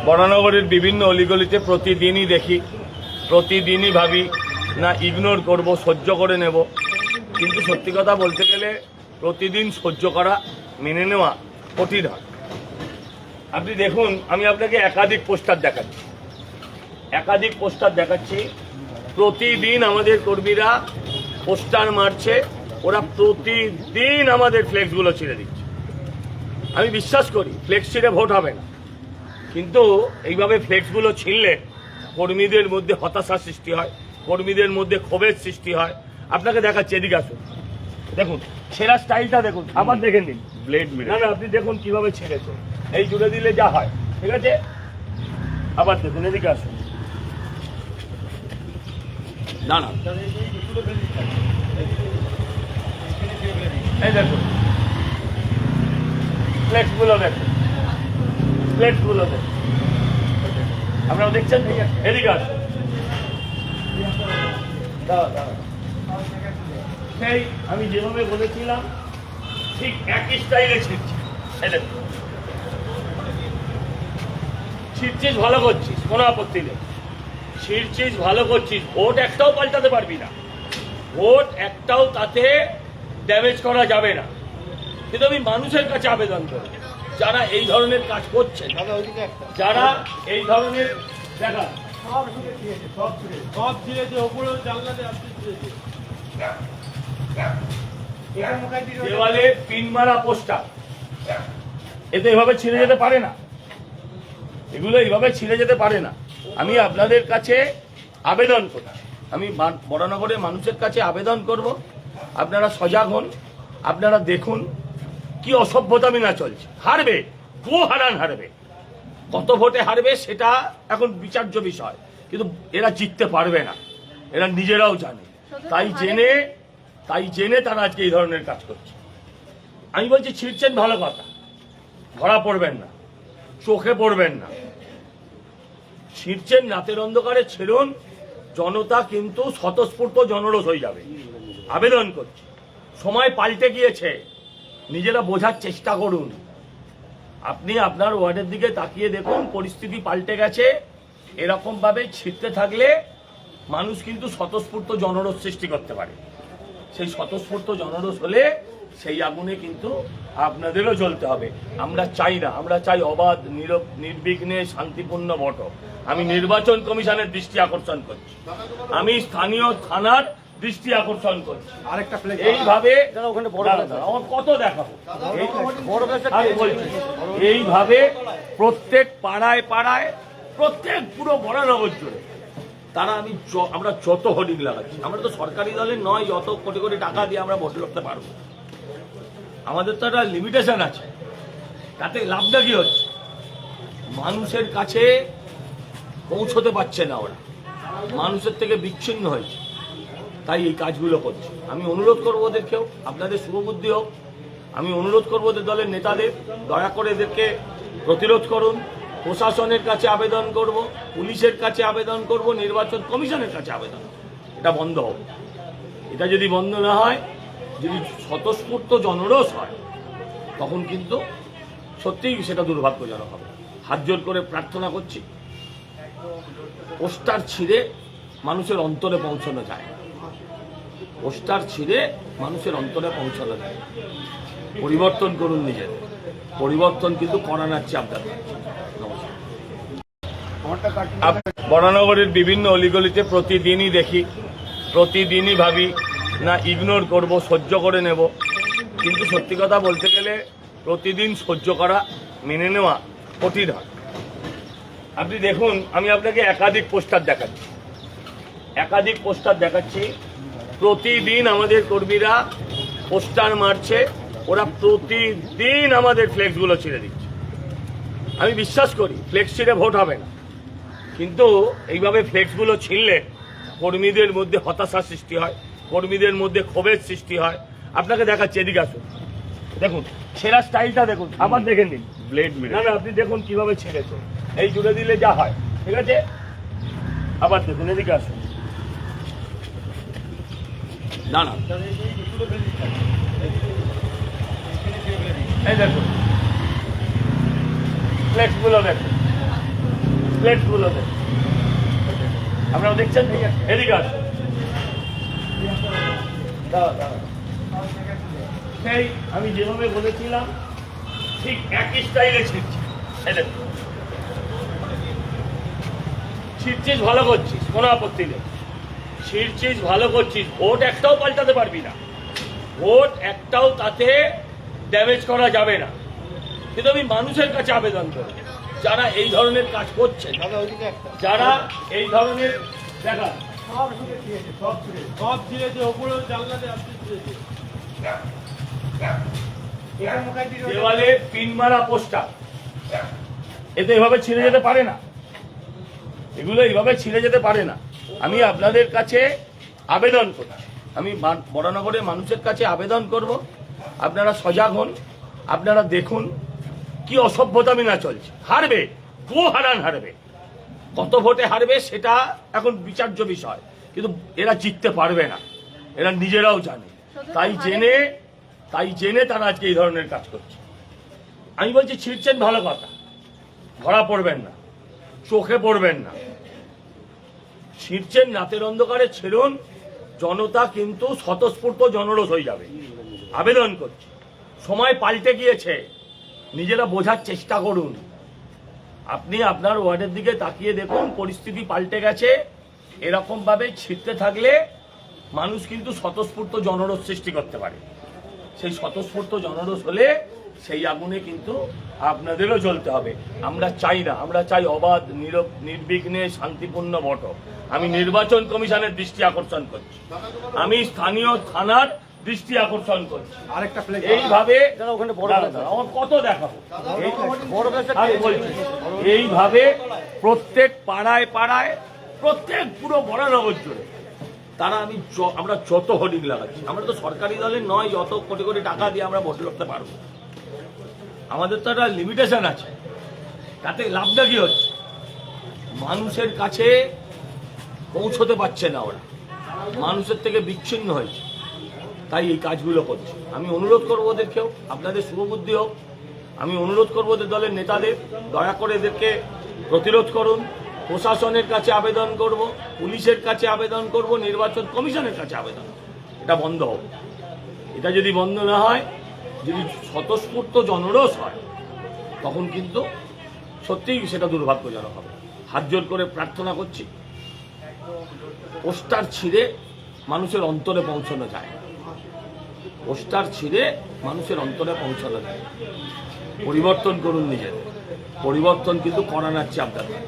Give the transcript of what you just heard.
বরানগরের বিভিন্ন অলিগলিতে প্রতিদিনই দেখি, প্রতিদিনই ভাবি না ইগনোর করব, সহ্য করে নেব। কিন্তু সত্যি কথা বলতে গেলে প্রতিদিন সহ্য করা, মেনে নেওয়া কঠিন হয়। আপনি দেখুন, আমি আপনাকে একাধিক পোস্টার দেখাচ্ছি। প্রতিদিন আমাদের কর্মীরা পোস্টার মারছে, ওরা প্রতিদিন আমাদের ফ্লেক্সগুলো ছিঁড়ে দিচ্ছে। আমি বিশ্বাস করি ফ্লেক্স ছিঁড়ে ভোট হবে না, কিন্তু এইভাবে ফ্লেক্সগুলো ছিঁড়লে কর্মীদের মধ্যে হতাশার সৃষ্টি হয়, কর্মীদের মধ্যে ক্ষোভের সৃষ্টি হয়। আপনাকে দেখাচ্ছি, এদিকে আসুন, দেখুন ছেঁড়া স্টাইলটা দেখুন, আবার দেখে নিন। ব্লেড না না, আপনি দেখুন কিভাবে ছেড়েছে, এই জুড়ে দিলে যা হয়, ঠিক আছে? আবার দেখুন, এদিকে আসুন, না না, এই দেখুন ফ্লেক্সগুলো দেখুন, আপনারা দেখছেন? এদিকে আসুন, সেই আমি যেভাবে বলেছিলাম ঠিক একই স্টাইলে ছিঁড়ছি। ছিঁড়ছিস, ভালো করছিস, কোনো আপত্তি নেই, ছিঁড়ছিস, ভালো করছিস, ভোট একটাও পাল্টাতে পারবি না, ভোট একটাও তাতে ড্যামেজ করা যাবে না। কিন্তু আমি মানুষের কাছে আবেদন করি, যারা এই ধরনের কাজ করছেন, যারা এই ধরনের দেখা সব ছিঁড়েছে, ওপরেও জানলাতে দেওয়ালে পিন মারা পোস্টার, এতে এভাবে ছিঁড়ে যেতে পারে না, এগুলো এইভাবে ছিঁড়ে যেতে পারে না। আমি আপনাদের কাছে আবেদন করি, আমি বরানগরের মানুষের কাছে আবেদন করব, আপনারা সজাগ হন, আপনারা দেখুন কি অসভ্যতামি না চলছে। হারবে, হারবে, কত ভোটে হারবে সেটা এখন বিচার্য বিষয়, কিন্তু এরা জিততে পারবে না, এরা নিজেরাও জানে। তাই জেনে তারা আজকে এই ধরনের কাজ করছে। আমি বলছি ছিঁড়ছেন ভালো কথা, ধরা পড়বেন না, চোখে পড়বেন না, ছিঁড়ছেন রাতের অন্ধকারে ছেড়ুন, জনতা কিন্তু স্বতঃস্ফূর্ত জনরোষ হয়ে যাবে। আবেদন করছি, সময় পাল্টে গিয়েছে, নিজেরা বোঝার চেষ্টা করুন। আপনি আপনার ওয়ার্ডের দিকে তাকিয়ে দেখুন, পরিস্থিতি পাল্টে গেছে। এরকম ভাবে ছিঁড়তে থাকলে মানুষ কিন্তু স্বতঃস্ফূর্ত জনরোষ সৃষ্টি করতে পারে। সেই স্বতঃস্ফূর্ত জনরোষ হলে সেই আগুনে কিন্তু আপনাদেরও জ্বলতে হবে। আমরা চাই না, আমরা চাই অবাধ, নির্বিঘ্নে, শান্তিপূর্ণ ভোট। আমি নির্বাচন কমিশনের দৃষ্টি আকর্ষণ করছি, আমি স্থানীয় থানার দৃষ্টি আকর্ষণ করছি। এইভাবে কত দেখাবো, এইভাবে প্রত্যেক পাড়ায় পাড়ায়, প্রত্যেক পুরো বরানগর জুড়ে আমরা যত হোর্ডিং লাগাচ্ছি, আমরা তো সরকারি দলের নয়, যত কোটি কোটি টাকা দিয়ে আমরা ভোট করতে পারবো। আমাদের তো একটা লিমিটেশন আছে, তাতে লাভটা কি হচ্ছে? মানুষের কাছে পৌঁছতে পারছে না, ওরা মানুষের থেকে বিচ্ছিন্ন হয়েছে, তাই এই কাজগুলো করছে। আমি অনুরোধ করবো ওদেরকেও, আপনাদের শুভবুদ্ধি হোক, আমি অনুরোধ করবো ওদের দলের নেতাদের, দয়া করে এদেরকে প্রতিরোধ করুন। প্রশাসনের কাছে আবেদন করব, পুলিশের কাছে আবেদন করব, নির্বাচন কমিশনের কাছে আবেদন, এটা বন্ধ হোক। এটা যদি বন্ধ না হয়, যদি স্বতঃস্ফূর্ত জনরোষ হয়, তখন কিন্তু সত্যিই সেটা দুর্ভাগ্যজনক হবে। হাত জোর করে প্রার্থনা করছি, পোস্টার ছিঁড়ে মানুষের অন্তরে পৌঁছানো যায়, পোস্টার ছিঁড়ে মানুষের অন্তরে পৌঁছানো যায়। পরিবর্তন করুন নিজেদের, পরিবর্তন কিন্তু করানোর আপনাদের। বরানগরের বিভিন্ন অলিগলিতে প্রতিদিনই দেখি, প্রতিদিনই ভাবি না ইগনোর করব, সহ্য করে নেব। কিন্তু সত্যি কথা বলতে গেলে প্রতিদিন সহ্য করা, মেনে নেওয়া কঠিন হয়। আপনি দেখুন, আমি আপনাকে একাধিক পোস্টার দেখাচ্ছি। প্রতিদিন আমাদের কর্মীরা পোস্টার মারছে, ওরা প্রতিদিন আমাদের ফ্লেক্সগুলো ছিঁড়ে দিচ্ছে। আমি বিশ্বাস করি ফ্লেক্স ছিঁড়ে ভোট হবে না, কিন্তু এইভাবে ফ্লেক্সগুলো ছিঁড়লে কর্মীদের মধ্যে হতাশার সৃষ্টি হয়, কর্মীদের মধ্যে ক্ষোভের সৃষ্টি হয়। আপনাকে দেখাচ্ছি, এদিকে আসুন, দেখুন ছেঁড়া স্টাইলটা দেখুন, আবার দেখে নিন। ব্লেড না না, আপনি দেখুন কিভাবে ছেড়েছে, এই জুড়ে দিলে যা হয়, ঠিক আছে? আবার দেখুন, এদিকে আসুন, না না, এই দেখুন প্লেটগুলো দেখুন, প্লেটগুলো দেখুন, আপনারা দেখছেন এদিকে আসুন। সেই আমি যেভাবে বলেছিলাম ঠিক একই স্টাইলে ছিটছি। ছিটছিস ভালো করছিস, কোনো আপত্তি নেই, ছিটছিস ভালো করছিস, ভোট একটাও পাল্টাতে পারবি না, ভোট একটাও তাতে ড্যামেজ করা যাবে না। কিন্তু আমি মানুষের কাছে আবেদন করি, যারা এই ধরনের কাজ করছেন, যারা এই ধরনের দেখা সব ছিঁড়েছে, ওপরেও জানলাতে আপনি ছিঁড়েছে। দেওয়ালে পিন মারা পোস্টার, এতে এভাবে ছিঁড়ে যেতে পারে না, এগুলো এইভাবে ছিঁড়ে যেতে পারে না। আমি আপনাদের কাছে আবেদন করছি, আমি বরানগরের মানুষের কাছে আবেদন করব, আপনারা সজাগ হন, আপনারা দেখুন কি অসভ্যতামি না চলছে। হারবে, গো হারান হারবে, কত ভোটে হারবে সেটা এখন বিচার্য বিষয়, কিন্তু এরা জিততে পারবে না, এরা নিজেরাও জানে। তাই জেনে তারা আজকে এই ধরনের কাজ করছে। আমি বলছি ছিঁড়ছেন ভালো কথা, ধরা পড়বেন না, চোখে পড়বেন না, ছিঁড়ছেন রাতের অন্ধকারে ছেড়ুন, জনতা কিন্তু স্বতঃস্ফূর্ত জনরোষ হয়ে যাবে। আবেদন করছি, সময় পাল্টে গিয়েছে, নিজেরা বোঝার চেষ্টা করুন। আপনি আপনার ওয়ার্ডের দিকে তাকিয়ে দেখুন, পরিস্থিতি পাল্টে গেছে। এরকম ভাবে ছিঁড়তে থাকলে মানুষ কিন্তু স্বতঃস্ফূর্ত জনরোষ সৃষ্টি করতে পারে। সেই স্বতঃস্ফূর্ত জনরোষ হলে সেই আগুনে কিন্তু আপনাদেরও জ্বলতে হবে। আমরা চাই না, আমরা চাই অবাধ নির্বিঘ্নে শান্তিপূর্ণ ভোট। আমি নির্বাচন কমিশনের দৃষ্টি আকর্ষণ করছি, আমি স্থানীয় থানার দৃষ্টি আকর্ষণ করছি। আরেকটা প্লেট এইভাবে আমার কত দেখাবো, এইভাবে প্রত্যেক পাড়ায় পাড়ায়, প্রত্যেক পুরো বরানগর জুড়ে আমরা যত হোর্ডিং লাগাচ্ছি, আমরা তো সরকারি দলের নয়, যত কোটি কোটি টাকা দিয়ে আমরা ভোট লড়তে পারবো। আমাদের তো একটা লিমিটেশন আছে, তাতে লাভটা কি হচ্ছে? মানুষের কাছে পৌঁছতে পারছে না ওরা, মানুষের থেকে বিচ্ছিন্ন হয়েছে, তাই এই কাজগুলো করছে। আমি অনুরোধ করবো ওদেরকেও, আপনাদের শুভবুদ্ধি হোক, আমি অনুরোধ করবো ওদের দলের নেতাদের, দয়া করে এদেরকে প্রতিরোধ করুন। প্রশাসনের কাছে আবেদন করব, পুলিশের কাছে আবেদন করব, নির্বাচন কমিশনের কাছে আবেদন, এটা বন্ধ হোক। এটা যদি বন্ধ না হয়, যদি স্বতঃস্ফূর্ত জনরোষ হয়, তখন কিন্তু সত্যিই সেটা দুর্ভাগ্যজনক হবে। হাত জোর করে প্রার্থনা করছি, পোস্টার ছিঁড়ে মানুষের অন্তরে পৌঁছানো যায়, পোস্টার ছিঁড়ে মানুষের অন্তরে পৌঁছানো যায়। পরিবর্তন করুন নিজেদের, পরিবর্তন কিন্তু করানোর চেয়ে আপনাদের।